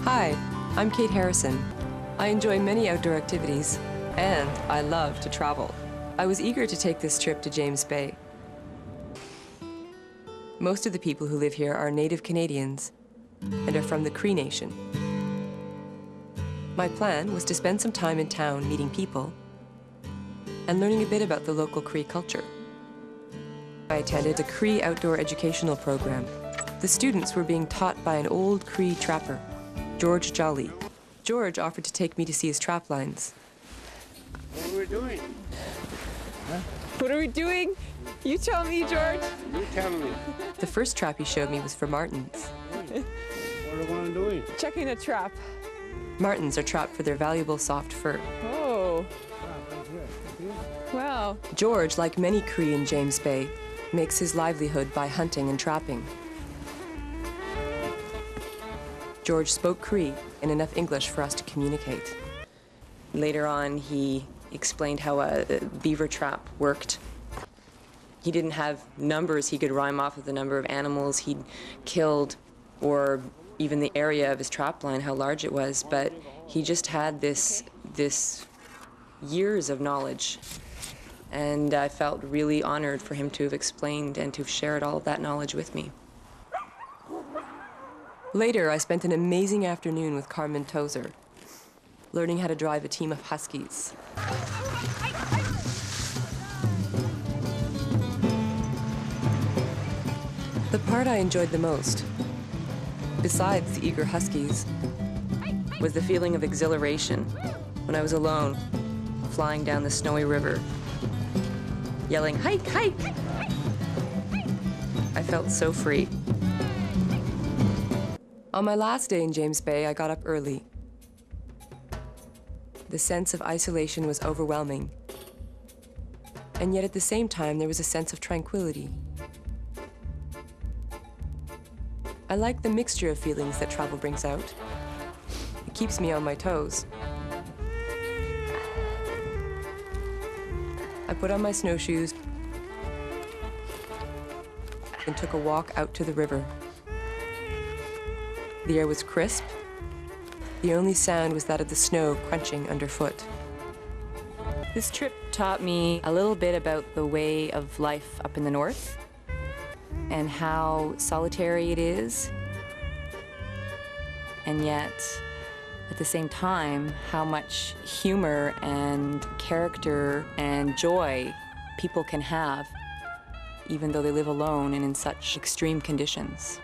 Hi, I'm Kate Harrison. I enjoy many outdoor activities, and I love to travel. I was eager to take this trip to James Bay. Most of the people who live here are native Canadians and are from the Cree Nation. My plan was to spend some time in town meeting people and learning a bit about the local Cree culture. I attended a Cree outdoor educational program. The students were being taught by an old Cree trapper, George Jolly. George offered to take me to see his trap lines. What are we doing? Huh? What are we doing? You tell me, George. You tell me. The first trap he showed me was for martens. What are we doing? Checking a trap. Martens are trapped for their valuable soft fur. Oh. Wow. George, like many Cree in James Bay, makes his livelihood by hunting and trapping. George spoke Cree and enough English for us to communicate. Later on, he explained how a beaver trap worked. He didn't have numbers he could rhyme off of the number of animals he'd killed or even the area of his trap line, how large it was, but he just had this years of knowledge. And I felt really honored for him to have explained and to have shared all of that knowledge with me. Later, I spent an amazing afternoon with Carmen Tozer, learning how to drive a team of huskies. The part I enjoyed the most, besides the eager huskies, was the feeling of exhilaration when I was alone, flying down the snowy river, yelling, "Hike, hike!" I felt so free. On my last day in James Bay, I got up early. The sense of isolation was overwhelming, and yet at the same time, there was a sense of tranquility. I like the mixture of feelings that travel brings out. It keeps me on my toes. I put on my snowshoes and took a walk out to the river. The air was crisp. The only sound was that of the snow crunching underfoot. This trip taught me a little bit about the way of life up in the north and how solitary it is, and yet, at the same time, how much humor and character and joy people can have, even though they live alone and in such extreme conditions.